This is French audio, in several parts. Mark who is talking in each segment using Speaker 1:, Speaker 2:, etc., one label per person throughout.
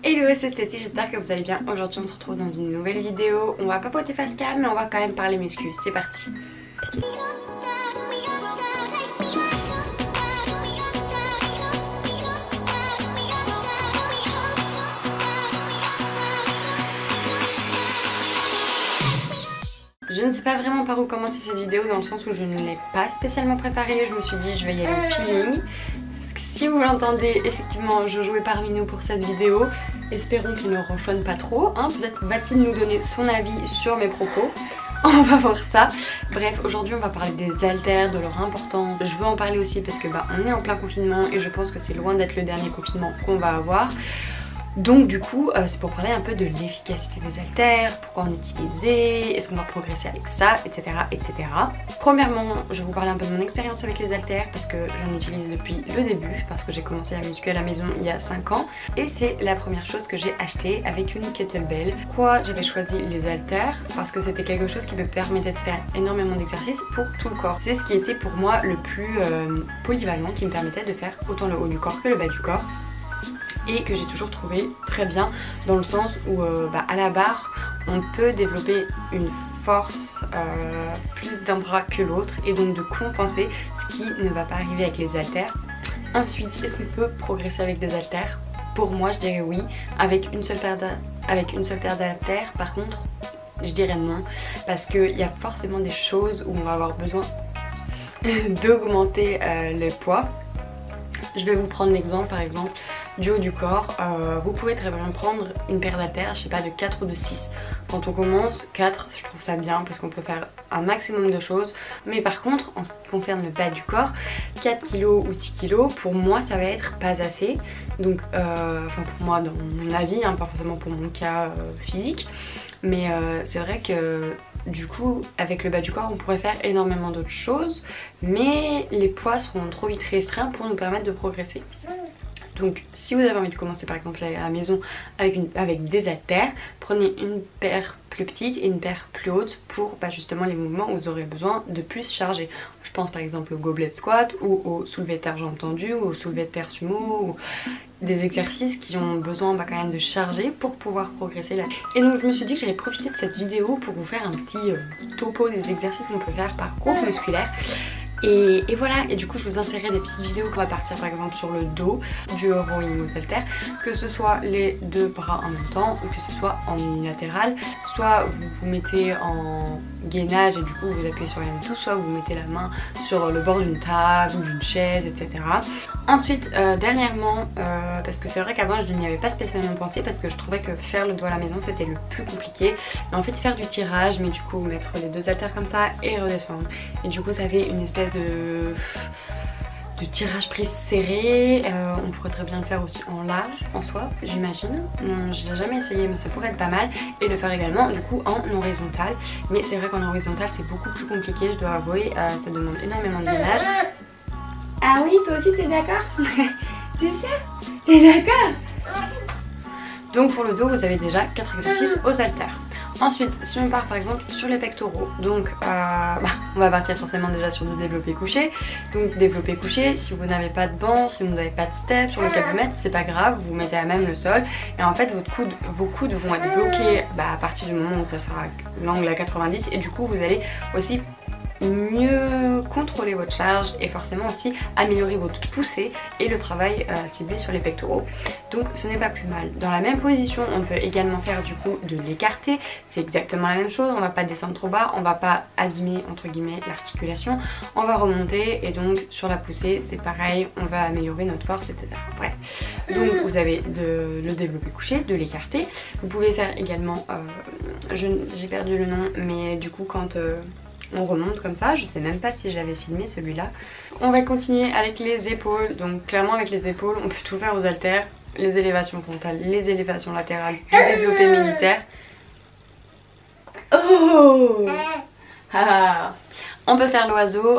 Speaker 1: Hello, c'est Stécie, j'espère que vous allez bien. Aujourd'hui on se retrouve dans une nouvelle vidéo. On va papoter face cam mais on va quand même parler muscu. C'est parti. Je ne sais pas vraiment par où commencer cette vidéo dans le sens où je ne l'ai pas spécialement préparée. Je me suis dit je vais y aller au feeling. Si vous l'entendez, effectivement Jojo est parmi nous pour cette vidéo. Espérons qu'il ne ronchonne pas trop, hein. Peut-être va-t-il nous donner son avis sur mes propos. On va voir ça. Bref, aujourd'hui on va parler des haltères, de leur importance. Je veux en parler aussi parce que on est en plein confinement et je pense que c'est loin d'être le dernier confinement qu'on va avoir. Donc du coup c'est pour parler un peu de l'efficacité des haltères, pourquoi en utiliser, est-ce qu'on va progresser avec ça, etc. etc. Premièrement, je vais vous parler un peu de mon expérience avec les haltères parce que j'en utilise depuis le début, parce que j'ai commencé à muscu à la maison il y a 5 ans et c'est la première chose que j'ai acheté avec une kettlebell. Pourquoi j'avais choisi les haltères? Parce que c'était quelque chose qui me permettait de faire énormément d'exercices pour tout le corps. C'est ce qui était pour moi le plus polyvalent, qui me permettait de faire autant le haut du corps que le bas du corps. Et que j'ai toujours trouvé très bien dans le sens où à la barre on peut développer une force plus d'un bras que l'autre et donc de compenser ce qui ne va pas arriver avec les haltères. Ensuite, est-ce qu'on peut progresser avec des haltères? Pour moi je dirais oui, avec une seule paire d'haltères. Par contre je dirais non, parce qu'il y a forcément des choses où on va avoir besoin d'augmenter le poids. Je vais vous prendre l'exemple par exemple du haut du corps. Vous pouvez très bien prendre une paire d'haltères, je sais pas, de 4 ou de 6. Quand on commence, 4 je trouve ça bien parce qu'on peut faire un maximum de choses. Mais par contre en ce qui concerne le bas du corps, 4 kg ou 6 kg pour moi ça va être pas assez. Donc pour moi dans mon avis, hein, pas forcément pour mon cas physique. Mais c'est vrai que du coup avec le bas du corps on pourrait faire énormément d'autres choses, mais les poids seront trop vite restreints pour nous permettre de progresser. Donc si vous avez envie de commencer par exemple à la maison avec des haltères, prenez une paire plus petite et une paire plus haute pour justement les mouvements où vous aurez besoin de plus charger. Je pense par exemple au goblet squat ou au soulevé de terre jambes tendues ou au soulevé de terre sumo, ou des exercices qui ont besoin quand même de charger pour pouvoir progresser là. Et donc je me suis dit que j'allais profiter de cette vidéo pour vous faire un petit topo des exercices qu'on peut faire par groupe musculaire. Et voilà, et du coup je vous insérerai des petites vidéos qu'on va partir par exemple sur le dos, du rowing aux haltères, que ce soit les deux bras en même temps ou que ce soit en unilatéral. Soit vous vous mettez en gainage et du coup vous appuyez sur rien du tout, soit vous mettez la main sur le bord d'une table ou d'une chaise, etc. Ensuite, dernièrement, parce que c'est vrai qu'avant je n'y avais pas spécialement pensé parce que je trouvais que faire le dos à la maison c'était le plus compliqué. Mais en fait faire du tirage, mais du coup mettre les deux haltères comme ça et redescendre. Et du coup ça fait une espèce de tirage prise serré. On pourrait très bien le faire aussi en large, en soi, j'imagine. Je l'ai jamais essayé mais ça pourrait être pas mal. Et le faire également du coup en horizontal. Mais c'est vrai qu'en horizontal c'est beaucoup plus compliqué, je dois avouer, ça demande énormément de gainage. Ah oui, toi aussi t'es d'accord? C'est ça? T'es d'accord? Donc pour le dos vous avez déjà 4 exercices aux haltères. Ensuite, si on part par exemple sur les pectoraux, donc on va partir forcément déjà sur du développé couché. Donc développé couché, si vous n'avez pas de banc, si vous n'avez pas de step sur lequel vous mettre, c'est pas grave, vous mettez à même le sol. Et en fait vos coudes vont être bloqués à partir du moment où ça sera l'angle à 90 et du coup vous allez aussi mieux contrôler votre charge et forcément aussi améliorer votre poussée et le travail ciblé sur les pectoraux. Donc ce n'est pas plus mal. Dans la même position on peut également faire du coup de l'écarté, c'est exactement la même chose, on va pas descendre trop bas, on va pas abîmer entre guillemets l'articulation, on va remonter et donc sur la poussée c'est pareil, on va améliorer notre force, etc. Bref, donc vous avez le développé couché, de l'écarté, vous pouvez faire également, j'ai perdu le nom mais du coup quand on remonte comme ça, je sais même pas si j'avais filmé celui-là. On va continuer avec les épaules, donc clairement avec les épaules on peut tout faire aux haltères, les élévations frontales, les élévations latérales, du développé militaire. Oh on peut faire l'oiseau,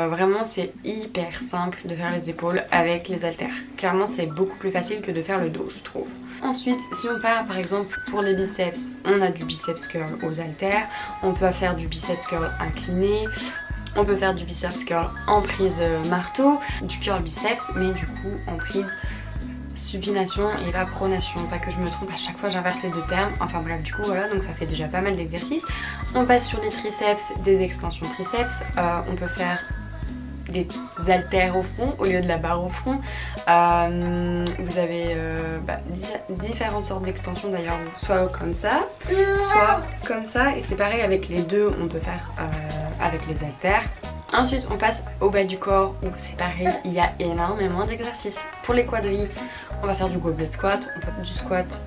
Speaker 1: vraiment c'est hyper simple de faire les épaules avec les haltères. Clairement c'est beaucoup plus facile que de faire le dos je trouve. Ensuite, si on part par exemple pour les biceps, on a du biceps curl aux haltères, on peut faire du biceps curl incliné, on peut faire du biceps curl en prise marteau, du curl biceps mais du coup en prise supination et la pronation. Pas que je me trompe, à chaque fois j'inverse les deux termes. Enfin bref, du coup voilà, donc ça fait déjà pas mal d'exercices. On passe sur les triceps, des extensions triceps. On peut faire des haltères au front au lieu de la barre au front. Vous avez différentes sortes d'extensions d'ailleurs, soit comme ça, soit comme ça, et c'est pareil avec les deux, on peut faire avec les haltères. Ensuite on passe au bas du corps où c'est pareil, il y a énormément d'exercices. Pour les quadrilles, on va faire du goblet squat, on peut faire du squat,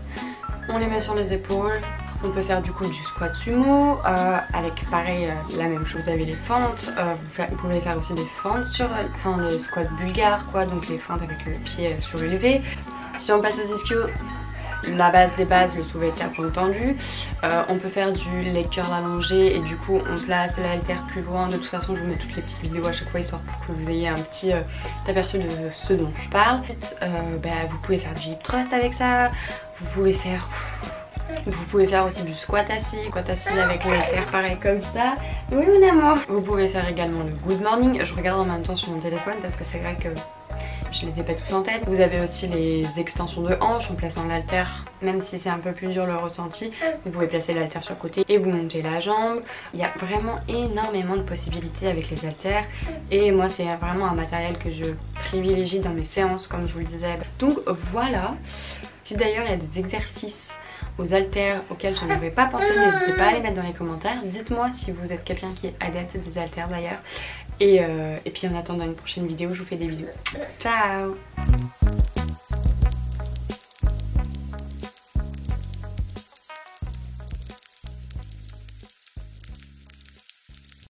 Speaker 1: on les met sur les épaules. On peut faire du coup du squat sumo avec pareil la même chose, vous avez les fentes, vous pouvez faire aussi des fentes sur, le squat bulgare quoi, donc les fentes avec le pied surélevé. Si on passe aux ischios, la base des bases, le soulevé à pompe tendue. On peut faire du leg curl allongé et du coup on place l'haltère plus loin. De toute façon je vous mets toutes les petites vidéos à chaque fois histoire pour que vous ayez un petit aperçu de ce dont je parle. Ensuite, vous pouvez faire du hip thrust avec ça, vous pouvez faire aussi du squat assis avec l'haltère pareil comme ça. Oui mon amour. Vous pouvez faire également le good morning. Je regarde en même temps sur mon téléphone parce que c'est vrai que je les ai pas tous en tête. Vous avez aussi les extensions de hanches en plaçant l'haltère, même si c'est un peu plus dur le ressenti. Vous pouvez placer l'haltère sur le côté et vous montez la jambe. Il y a vraiment énormément de possibilités avec les haltères. Et moi c'est vraiment un matériel que je privilégie dans mes séances comme je vous le disais. Donc voilà. Si d'ailleurs il y a des exercices aux haltères auxquels je n'avais pas pensé, n'hésitez pas à les mettre dans les commentaires. Dites-moi si vous êtes quelqu'un qui est adepte des haltères d'ailleurs. Et puis en attendant une prochaine vidéo, je vous fais des bisous. Ciao!